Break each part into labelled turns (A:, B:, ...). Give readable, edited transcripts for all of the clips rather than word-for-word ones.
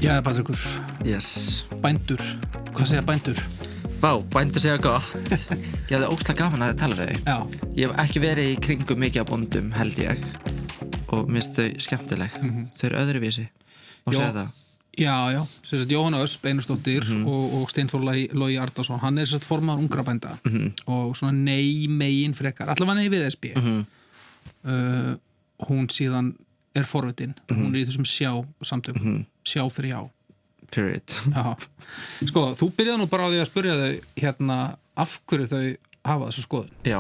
A: Já, Patrekur.
B: Yes.
A: Bændur. Hvað segja bændur?
B: Vá, bændur segja gott. Ég hafði óslega gaman að tala við þau.
A: Já.
B: Ég hef ekki verið í kringum mikið af bóndum, held ég. Og mér finnst þau skemmtileg. Þau eru öðruvísi. Og segja það.
A: Já. Sem sagt Jóhanna Ösp Einarsdóttir og Steinþór Logi Arnarson. Hann sem sagt formaður ungra bænda. Og svona megin frekar. Allavega nei við SB. Hún síðan er forvitin. Hún er í þessum samtökum. Sjá fyrir já.
B: Period.
A: Já. Sko, þú byrjaði nú bara á því að spyrja þau af hverju þau hafa þessu skoðun.
B: Já.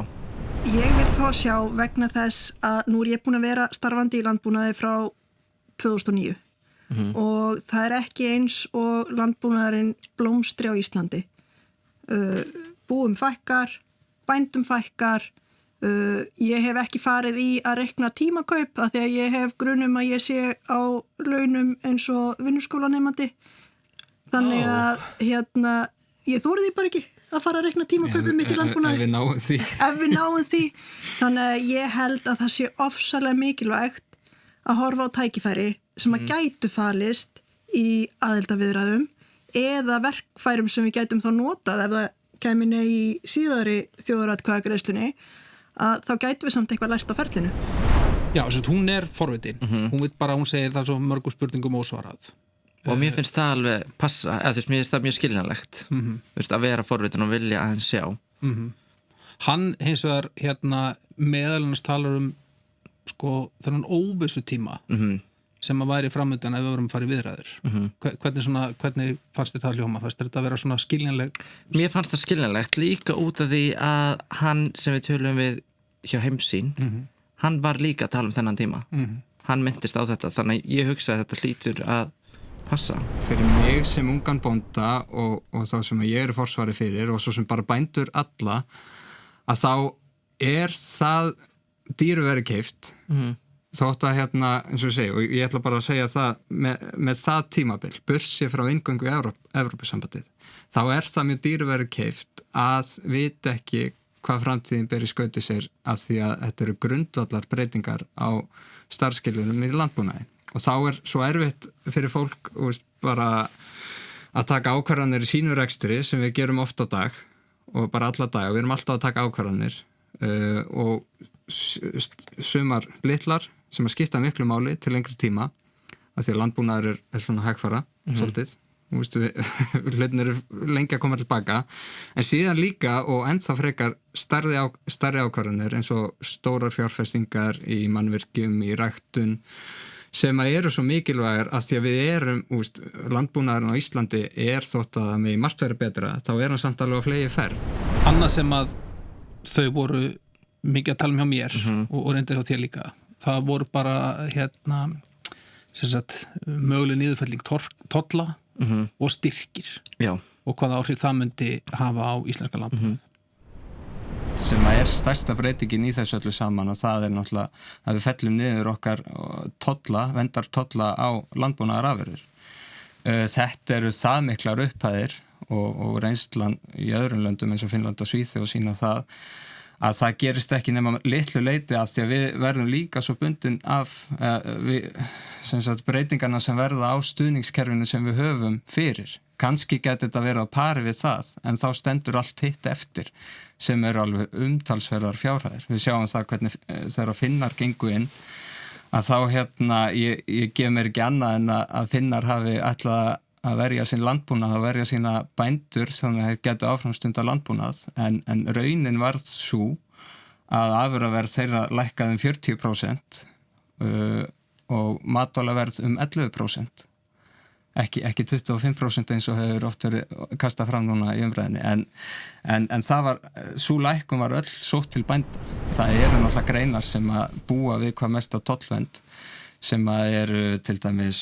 C: Ég vil fá sjá vegna þess að nú er ég búin að vera starfandi í landbúnaði frá 2009 og það er ekki eins og landbúnaðurinn blómstri á Íslandi. Búum fækkar, bændum fækkar, ég hef ekki farið í að reikna tímakaup af því að ég hef grunum að ég sé á launum eins og vinnuskólanemandi. Þannig að ég þorði bara ekki að fara að reikna tímakaupum mitt í landbúnaði. Ef við náum því. Þannig að ég held að það sé ofsalega mikilvægt að horfa á tækifæri sem að gætu falist í aðildarviðræðum eða verkfærum sem við gætum þá notað ef það kæmi nei í síðari þjóðaratkvæðagreiðslunni að þá gætum við samt eitthvað lært á ferlinu.
A: Já, þess að hún er forvitin. Hún segir það svo mörgum spurningum ósvarað.
B: Og mér finnst það alveg passa, eða mér finnst það mjög skiljanlegt. Að vera forvitin og vilja aðeins sjá.
A: Hann hins vegar meðal annars talar sko þennan óvissu tíma sem að væri framöndan ef við vorum að fara í viðræður. Hvernig fannst þér það hljóma? Fannst þér þetta að vera svona skiljanleg?
B: Mér fannst það skiljanlegt líka út af því að hann sem við tölum við hjá Heimssýn, hann var líka að tala um þennan tíma. Hann myndist á þetta, þannig að ég hugsa að þetta hlýtur að passa.
D: Fyrir mig sem ungan bónda og þá sem ég er forsvari fyrir og svo sem bara bændur alla að þá er það dýru keypt þótt að eins og ég segi og ég ætla bara að segja það með það tímabil bursi frá inngöngu í Evrópusambandið þá er það mjög dýru keypt að vita ekki hvað framtíðin ber í skauti sér af því að þetta eru grundvallar breytingar á starfsskilyrðum í landbúnaði. Og þá er svo erfitt fyrir fólk bara að taka ákvarðanir í sínu rekstri sem við gerum oft á dag og bara alla dag og við erum alltaf að taka ákvarðanir og sumar litlar sem að skipta miklu máli til lengri tíma af því að landbúnaður er svona hægfara svolítið hlutin eru lengi að koma tilbaka en síðan líka og ennþá frekar stærri ákvarðanir eins og stórar fjárfestingar í mannvirkjum, í ræktun sem að eru svo mikilvægir að því að við erum, landbúnaðurinn á Íslandi er þótt að það megi margt verið betra, þá er hann samt alveg á flegi ferð.
A: Annað sem að þau voru mikið að tala um hjá mér og reyndir hjá þér líka, það voru bara möguleg niðurfelling tolla og styrkir.
B: Já.
A: Og hvaða áhrif það myndi hafa á íslenska landbúnað.
D: Sem að er stærsta breytingin í þessu öllu saman og það er náttúrulega að við fellum niður okkar vendartolla á landbúnaðarafurðir. Þetta eru það miklar upphæðir og reynslan í öðrum löndum eins og Finnland og Svíþjóð og sína það að það gerist ekki nema litlu leyti af því að við verðum líka svo bundin af breytingarna sem verða á stuðningskerfinu sem við höfum fyrir. Kannski geti þetta verið á pari við það en þá stendur allt hitt eftir sem eru alveg umtalsverðar fjárhæðir. Við sjáum það hvernig þegar Finnar gengu inn að þá ég gef mér ekki annað en að Finnar hafi ætlað að verja sín landbúnað, að verja sína bændur þannig að þeir getu áframstunda landbúnað en raunin varð svo að afurðaverð þeirra lækkaði 40% og matvælaverð 11%. Ekki 25% eins og hefur oft verið kastað fram núna í umræðinni en það var, sú lækkun var öll sótt til bænda. Það eru náttúrulega greinar sem að búa við hvað mest á tollvernd sem að eru til dæmis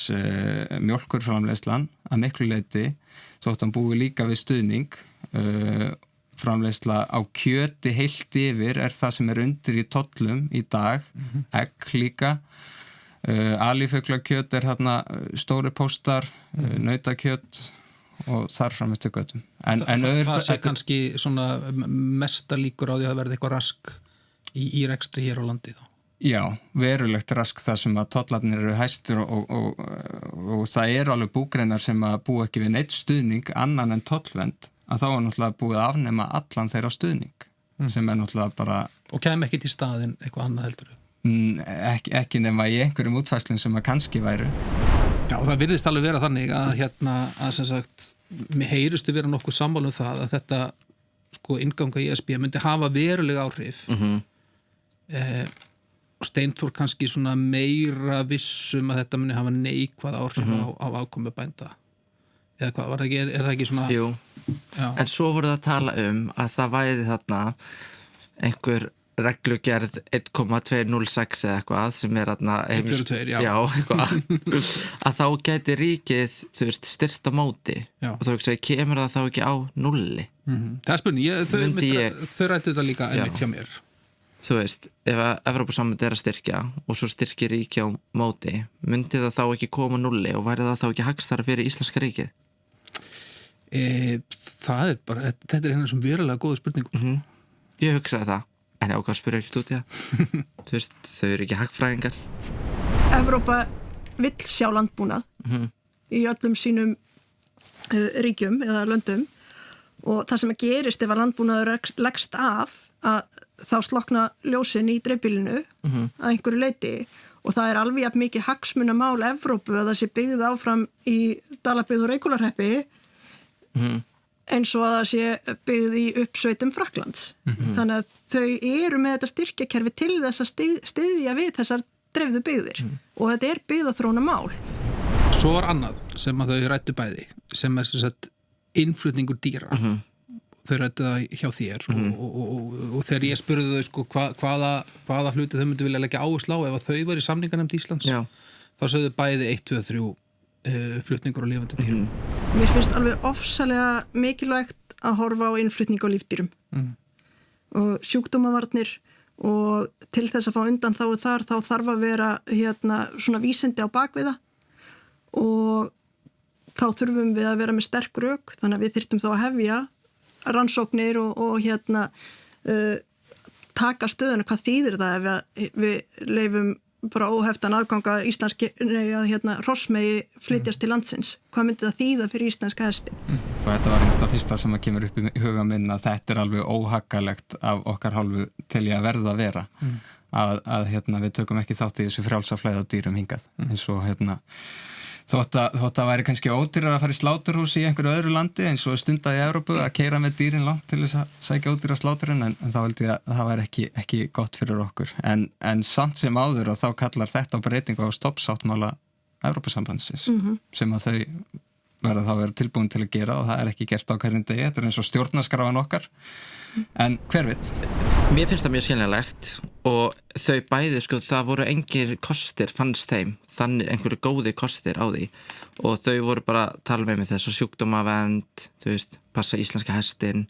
D: mjólkurframleiðslan að miklu leyti þótt hann búi líka við stuðning framleiðsla á kjöti heilt yfir er það sem er undir í tollum í dag, egg líka alifugglakjöt er þarna stóri póstar, nautakjöt og þar fram eftir götum.
A: Það sé kannski svona mesta líkur á því að verði eitthvað rask í rekstri hér á landi þá?
D: Já, verulegt rask þar sem að tollarnir eru hæstur og það alveg búgreinar sem að búa ekki við neitt stuðning annan en tollvernd, að þá náttúrulega búið að afnema allan þeirra stuðning sem náttúrulega bara...
A: Og kem ekki til staðinn eitthvað annað heldur?
D: Ekki nema í einhverjum útfærslum sem að kannski væru.
A: Já, það virðist alveg vera þannig að að sem sagt, mér heyrustu vera nokkuð sammála það að þetta sko innganga í ESB myndi hafa verulega áhrif. Steinþór kannski svona meira vissum að þetta muni hafa neikvæð áhrif á afkomu bænda eða hvað, er það ekki svona?
B: Jú,
A: Já.
B: En svo voru það að tala að það væri þarna einhver reglugerð 1,206 eða eitthvað sem þarna
A: 1,42,
B: já, eitthvað að þá gæti ríkið, þú veist, styrt á móti
A: Já.
B: og þá kemur það þá ekki á nulli.
A: Það spurning, þau rættu þetta líka einmitt hjá mér.
B: Þú veist, ef að Evrópusambandið að styrkja og svo styrkir ríki á móti, myndi það þá ekki koma nulli og væri það þá ekki hagstæðara fyrir íslenska ríkið?
A: Það bara, þetta hérna sem verulega góð spurning.
B: Ég hugsaði það, en ég ákvað spyrja ekkert út í það. Þú veist, þau eru ekki hagfræðingar.
C: Evrópa vill sjá landbúnað í öllum sínum ríkjum eða löndum og það sem að gerist ef að landbúnaður leggst af að þá slokna ljósin í dreifbýlinu að einhverju leyti og það alveg jafn mikið hagsmunamál Evrópu að það sé byggð áfram í Dalabyggð og Reykhólahreppi eins og að það sé byggð í uppsveitum Frakklands. Þannig að þau eru með þetta styrkjakerfi til þess að styðja við þessar dreifðu byggðir og þetta byggðaþróna mál.
A: Svo var annað sem að þau rættu bæði sem sem sagt innflutningur dýra. Þau rættu það hjá þér og þegar ég spurði þau sko, hvaða hluti þau myndu vilja leggja áherslu á ef að þau var í samninganefnd Íslands þá sögðu bæði 1, 2, 3 flutningur á lifandi dýrum.
C: Mér finnst alveg ofsalega mikilvægt að horfa á innflutning á lífdýrum og sjúkdómavarnir og til þess að fá undan þá þarf að vera svona vísindi á bakviða og þá þurfum við að vera með sterk rök þannig að við þyrftum þá að hefja rannsóknir og taka stöðuna hvað þýðir það ef við leifum bara óheftan aðganga hrossmegi flytjast til landsins. Hvað myndi það þýða fyrir íslenska hestin?
D: Og þetta var einmitt það fyrsta sem að kemur upp í huga minn að þetta alveg óhaggalegt af okkar hálfu til ég að verða að vera að við tökum ekki þátt í þessu frjálsa flæði á dýrum hingað eins og þótt að væri kannski ódýrar að fara í sláturhús í einhverju öðru landi eins og stundaði í Evrópu að keyra með dýrin langt til þess að sækja ódýra sláturinn en þá held ég að það væri ekki gott fyrir okkur en samt sem áður og þá kallar þetta á breytingu á stoppsáttmála Evrópusambandsins sem að þau verða þá að vera tilbúin til að gera og það ekki gert á hverjum degi, þetta eins og stjórnarskráin okkar en hver veit?
B: Mér finnst það mjög skiljanlegt og þau bæði sko það voru engir kostir fannst þeim þannig einhverju góði kostir á því og þau voru bara að tala með mig þess að sjúkdómavernd, þú veist, passa íslenska hestin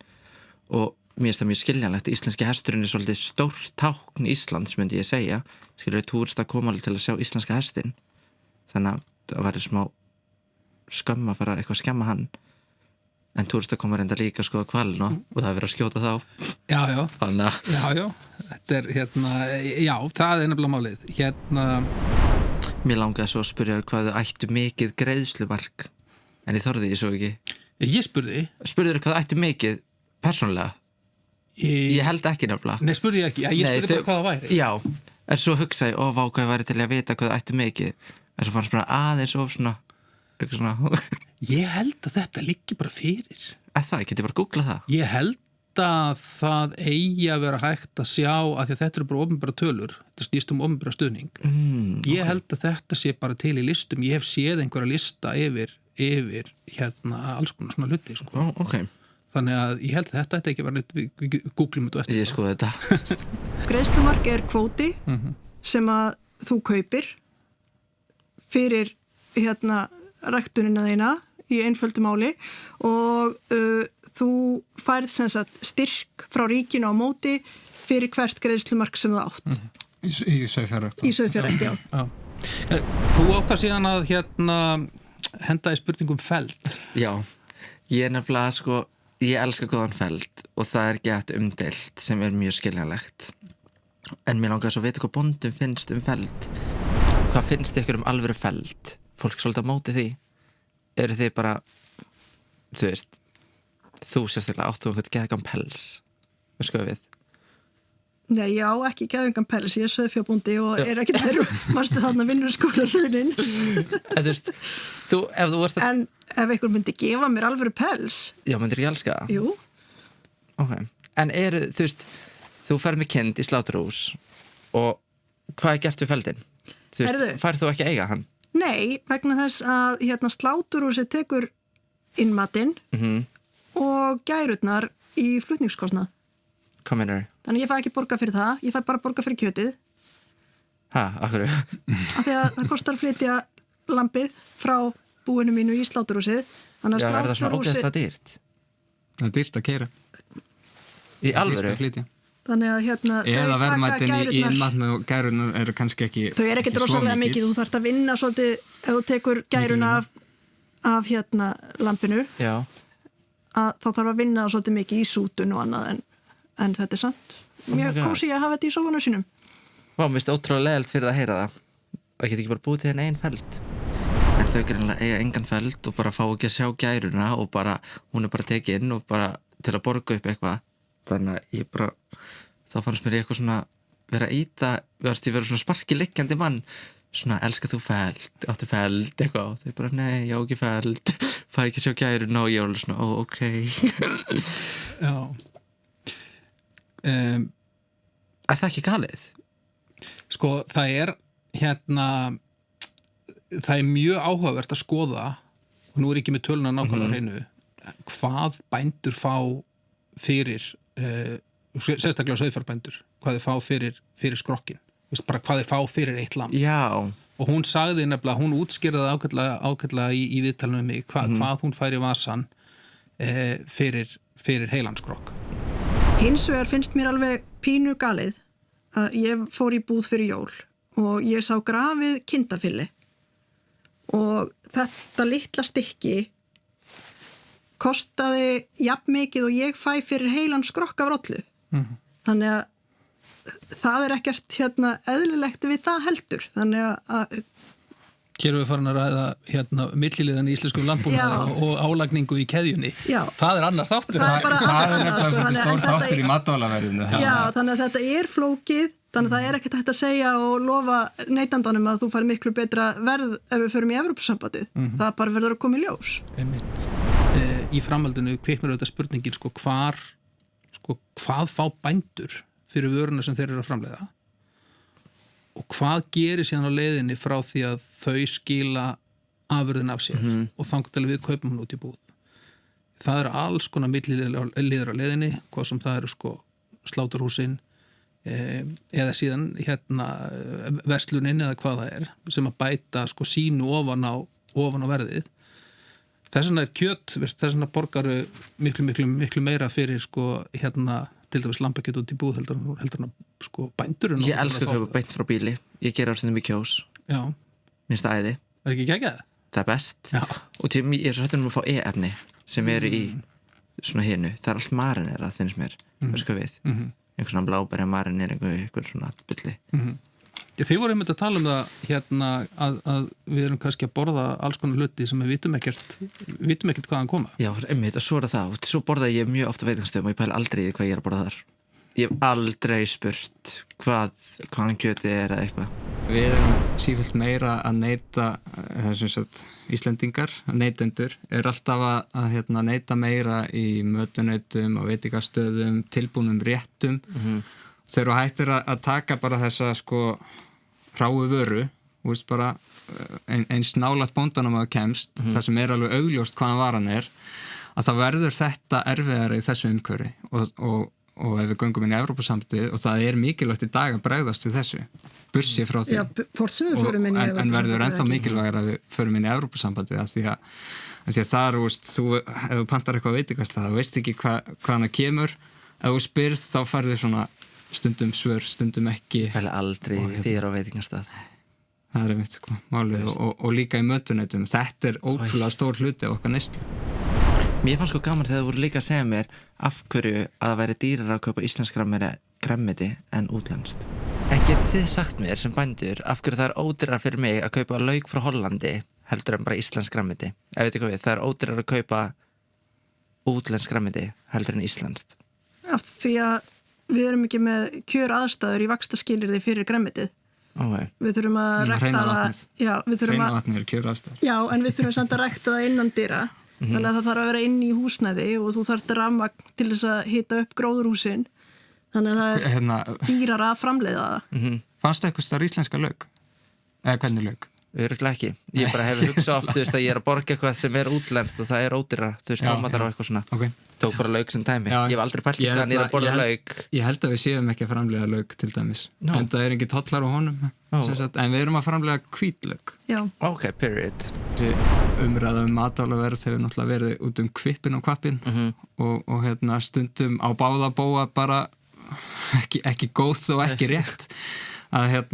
B: og mér finnst það mjög skiljanlegt íslenski hesturinn svolítið stórt tákn Íslands myndi ég segja skilur túrista koma alveg til að sjá íslenska hestin þannig að það væri smá skömm að fara eitthvað að skemma hann en túrista koma reynda líka sko að kvalna og það verið að skjóta þá
A: Já,
B: þannig að
A: þetta já, það nefnilega málið
B: Mér langaði svo að spyrja hvað þau ættu mikið greiðslumark en ég þorði því svo ekki
A: Ég spurði
B: Spurður hvað þau ættu mikið persónlega Ég held ekki nefnilega
A: Nei, spurði ég ekki, ég spurði bara hvað það væri
B: Já, en svo hugsaði og vá hvað ég væri til að vita hvað þau ættu mikið en svo fannst bara aðeins of svona
A: Ég held að þetta liggi bara fyrir
B: Það, ég geti bara googlað það
A: Ég held að það eigi að vera hægt að sjá að því að þetta eru bara opinbera tölur þetta snýst opinbera stuðning Ég held að þetta sé bara til í listum ég hef séð einhverja lista yfir alls konar svona hluti sko. Þannig að ég held að þetta ekki að vera við googlum þetta eftir
B: Ég skoði þetta
C: Greiðslumark kvóti sem að þú kaupir fyrir ræktunina þína í einföldu máli og þú færð sem sagt styrk frá ríkinu á móti fyrir hvert greiðslumark sem það átt.
D: Í sauðfjárrækt.
C: Í sauðfjárrækt, já.
A: Þú ákvað síðan að henda í spurningum feld.
B: Já, ég nefnilega sko, ég elska góðan feld og það ekki eftir umdeilt sem mjög skiljanlegt En mér langar svo að vita hvað bóndum finnst feld. Hvað finnst ykkur alvöru feld? Fólk svolítið á móti því. Eru þið bara, þú veist, þú sérstaklega áttu einhvern geðgan pels, hvað skoðum við?
C: Nei, já, ekki geðgan pels, ég er sauðfjárbóndi og er ekkert verið, varstu þarna vinnur skólaraunin.
B: En þú veist, ef þú varst að...
C: En ef einhver myndi gefa mér alvöru pels...
B: Já, myndir ekki elska það?
C: Jú.
B: Ok, en þú veist, þú ferð með kind í sláturhús og hvað gert við feldin? Þú veist, færð þú ekki eiga hann?
C: Nei, vegna þess að sláturhúsið tekur innmatinn og gærurnar í flutningskostnað.
B: Hvað meinar?
C: Þannig ég fæ ekki borga fyrir það, ég fæ bara borga fyrir kjötið.
B: Af hverju?
C: Af því að það kostar að flytja lambið frá búinu mínu í sláturhúsið.
B: Já, er það svona ógeðslega dýrt?
D: Það er dýrt að keyra.
B: Í alvöru?
D: Dýrt að flytja.
C: Þannig að
D: eða verðmætin í innmatn og gærurnar eru kannski ekki
C: þau eru ekkert rosalega mikið, þú þarft að vinna svolítið ef þú tekur gæruna af lampinu
B: Já.
C: Þá þarf að vinna svolítið mikið í sútun og annað en þetta er samt mjög kósí að hafa þetta í sófanum sínum.
B: Vá, mér finnst ótrúlega leiðilegt fyrir það að heyra það og ég get ekki bara búið til þenn einn feld en þau greinlega eiga engan feld og bara fá ekki að sjá gæruna og bara hún er bara tekin og bara til að borga upp eitthvað þannig að ég bara þá fannst mér eitthvað svona vera að íta ég vera svona sparki liggjandi mann svona elskar þú feld, áttu feld eitthvað og þau bara nei, ég á ekki feld fæ ekki að sjá gæruna og ég var svona ok
A: Já
B: Er það ekki galið?
A: Sko, það er það er mjög áhugavert að skoða og nú er ekki með töluna nákvæmlega hreinu hvað bændur fá fyrir sérstaklega sauðfjárbændur hvað þið fá fyrir skrokkin bara hvað þið fá fyrir eitt lamb
B: Já.
A: og hún sagði nefnilega, hún útskýrði ágætlega í viðtalinu um mig hvað hún fær í vasan fyrir heilanskrokk
C: Hins vegar finnst mér alveg pínu galið að ég fór í búð fyrir jól og ég sá grafið kindafylli og þetta litla stykki kostaði jafn mikið og ég fæ fyrir heilan skrokk af rollu. Þannig að það er ekkert eðlilegt við það heldur. Þannig að
A: Hér erum við farin að ræða milliliðan í íslenskum landbúnaði og álagningu í keðjunni.
C: Já.
A: Það er annar þáttur.
D: Það er nefnilega stór þáttur í matvælaverðinu.
C: Já, þannig að þetta er flókið, þannig að það er ekkert hægt að segja og lofa neytandanum að þú fær miklu betra verð ef við förum í Evrópusambandið. Það bara verður að koma í ljós.
A: Í framhaldinu kviknar auðvitað spurningin hvað fá bændur fyrir vöruna sem þeir eru að framleiða? Og hvað gerir síðan á leiðinni frá því að þau skila afurðin af sér og þangt til við kaupum hún út í búð. Það eru alls konar milliliðar á leiðinni, hvað sem það eru sláturhúsin eða síðan verslunin eða hvað það er sem að bæta sínu ofan á verðið. Þess vegna er kjöt, þess vegna borgaru miklu meira fyrir til dæmis lambakjöt út í búð heldur en bændur.
B: Ég elska að kaupa beint frá bíli. Ég gera stundum í kjós.
A: Já.
B: Minnst það æði.
A: Er ekki geggjað?
B: Það er best.
A: Já.
B: Og ég er svo hættur að fá e-efni sem eru í svona hinu. Það er allt marinera, finnst mér. Veist hvað við? Einhver svona bláberja marinera, einhver svona bulli.
A: Þið voru einmitt að tala um það að við erum kannski að borða alls konar hluti sem við vitum ekkert hvaðan koma.
B: Já, einmitt, og svo er það. Og svo borðaði ég mjög ofta veitingastöðum og ég pæli aldrei í hvað ég er að borða þar. Ég hef aldrei spurt hvaðan kjötið er eða eitthvað.
D: Við erum sífellt meira að neyta, Íslendingar, neytendur, er alltaf að neyta meira í mötuneytum og veitingastöðum, tilbúnum réttum. Þeir eru hættir að taka bara þessa hráu vöru, bara eins nálægt bóndanum að kemst, það sem er alveg augljóst hvaðan varan er, að það verður þetta erfiðara í þessu umhverfi og ef við göngum inn í Evrópusambandið og það er mikilvægt í dag að bregðast við þessu, bursið frá því. En verður ennþá mikilvægir að við förum inn í Evrópusambandið af því að það er, ef þú pantar eitthvað veitingastað, þú veist ekki hvaðan það kemur, ef þú spyrð þá færðu svona stundum svör, stundum ekki.
B: Vel aldrei því á veitingastað.
D: Það er mitt málið og líka í mötuneytum. Þetta er ótrúlega stór hluti af okkar neyslu.
B: Mér fannst gaman þegar þú voru líka að segja mér af hverju að það væri dýrar að kaupa íslensk grammeri gremmiti en útlenskt. En getið þið sagt mér sem bændur af hverju það ódýrara fyrir mig að kaupa lauk frá Hollandi heldur en bara íslensk gremmiti? Ef veit hvað við, það ódýrara að kaupa útlensk gremmiti heldur en íslenskt.
C: Því að við erum ekki með kjör aðstæður í vaxtaskilyrði fyrir gremmitið.
B: Okay.
C: Við þurfum að rækta það. Já, við þurfum
D: Hreina vatnið er kjör aðstæður.
C: Já, en við þurfum samt að rækta það innan dyra. Þannig að það þarf að vera inn í húsnæði og þú þarft rafmagn til þess að hita upp gróðurhúsin. Þannig að það er dýrara að framleiða það.
D: Fannstu eitthvað starf íslenska lauk? Eða hvernig lauk?
B: Örugglega ekki. Ég bara hef hugsað oft, að ég er að borga eitthvað sem er útlenskt og það er ódýrara, tómatar og eitthvað svona.
D: Okay.
B: Tók bara lauk sem dæmi. Ég hef aldrei pælt hvernig ég er að borða lauk.
D: Ég held að við séum ekki að framleiða lauk til dæmis. En það er ekki tollar á honum. En við erum að framleiða hvítlauk.
C: Já.
B: Ok, period.
D: Þessi umræða matvælaverð hefur náttúrulega verið út kvippin og kvappin og stundum á báða bóa bara ekki góð og ekki rétt að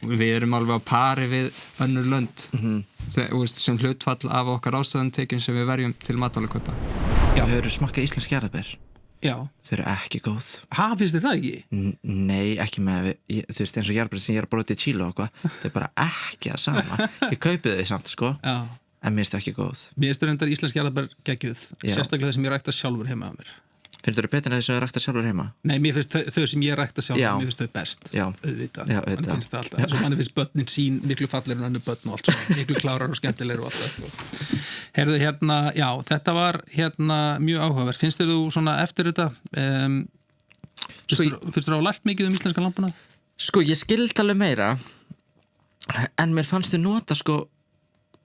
D: við erum alveg á pari við önnur lönd sem hlutfall af okkar ástöðuntekin sem við verjum til matvælakaupa.
B: Við höfum smakkað íslensk jarðarber.
A: Já.
B: Þau eru ekki góð.
A: Finnst þér það ekki?
B: Nei, ekki með þú veist eins og jarðarber sem ég er að brota í Chile og eitthvað, þau er bara ekki að sama. Ég kaupi þau samt sko. Já. En mér finnst þau ekki góð.
A: Mér finnst þau reyndar íslensk jarðarber geggjuð, sérstaklega það sem ég rækta sjálfur heima að mér.
B: Finnst þau betur en þau sem rækta sjálfur heima?
A: Nei, mér finnst þau sem ég rækta sjálfur, mér finnst þau best. Já. Auðvitað. Mann finnst það alltaf. Eins og mann finnst börnin sín miklu fallegri en önnur börn og allt svona. Miklu klárar og skemmtilegri og allt það. Heyrðu já, þetta var mjög áhugavert. Finnst þú svona eftir þetta finnst þú lært mikið íslenska landbúnað?
B: Sko, ég skildi alveg meira en mér fannst þau nota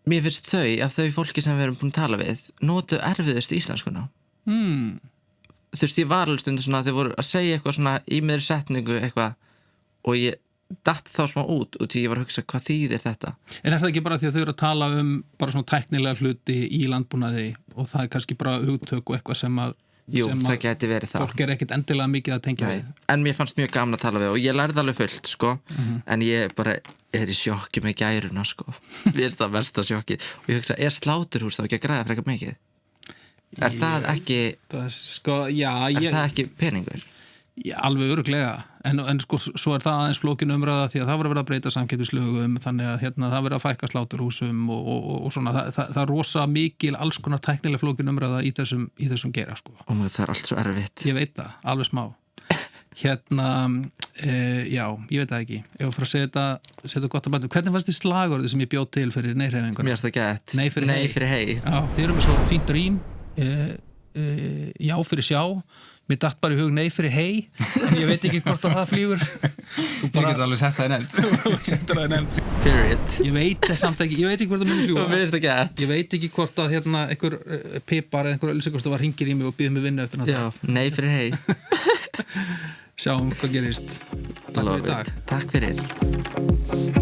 B: mér finnst af þau fólki sem við erum búin að tala við notu erfiðust íslenskuna. Þú veist, ég var alveg stundu svona þau voru að segja eitthvað svona í meðri setningu eitthvað og ég datt þá smá út því ég var að hugsa hvað þýðir þetta.
A: En það ekki bara því að þau eru að tala bara svona tæknilega hluti í landbúnaði og það er kannski bara hugtök og eitthvað sem að
B: það geti verið það.
A: Fólk er ekkit endilega mikið að tengja við.
B: En mér fannst mjög gaman að tala við og ég lærði alveg fullt sko en ég bara er í sjokki með gæruna sko. Mér er það versta sjokki og ég hugsa, sláturhús þá ekki að græða frekar mikið? Er það ekki það ekki peningur?
A: Já, alveg örugglega en sko svo er það aðeins flókin umræða því að það var að vera að breyta samkeppnislögum þannig að það verið að fækka sláturhúsum og svona það er rosa mikil alls konar tæknilega flókin umræða í þessum geira sko.
B: Það er allt svo erfitt.
A: Ég veit það, alveg smá. Já, ég veit það ekki. Ef að fara að setja gott að bæta. Hvernig fannst þið slagorðið sem ég bjóð til fyrir nei-hreyfinguna?
B: Mér finnst það gett.
A: Nei fyrir hey. Já, þið eru með svo fínt rím. Já fyrir sjá. Mér datt bara í hug nei fyrir hey. En ég veit ekki hvort að það flýgur.
D: Ég get alveg sett það í nefnd.
B: Period.
A: Ég veit það samt ekki. Ég veit ekki hvort það muni fljúga.
B: Mér finnst það gett.
A: Ég veit ekki hvort að einhver pipar eða einhver ölsikostu var hringir í mig og býður mig vinnu eftir
B: náttúrulega. Já, nei fyrir hey.
A: Sjáum hvað gerist. Takk fyrir í dag.
B: Takk fyrir.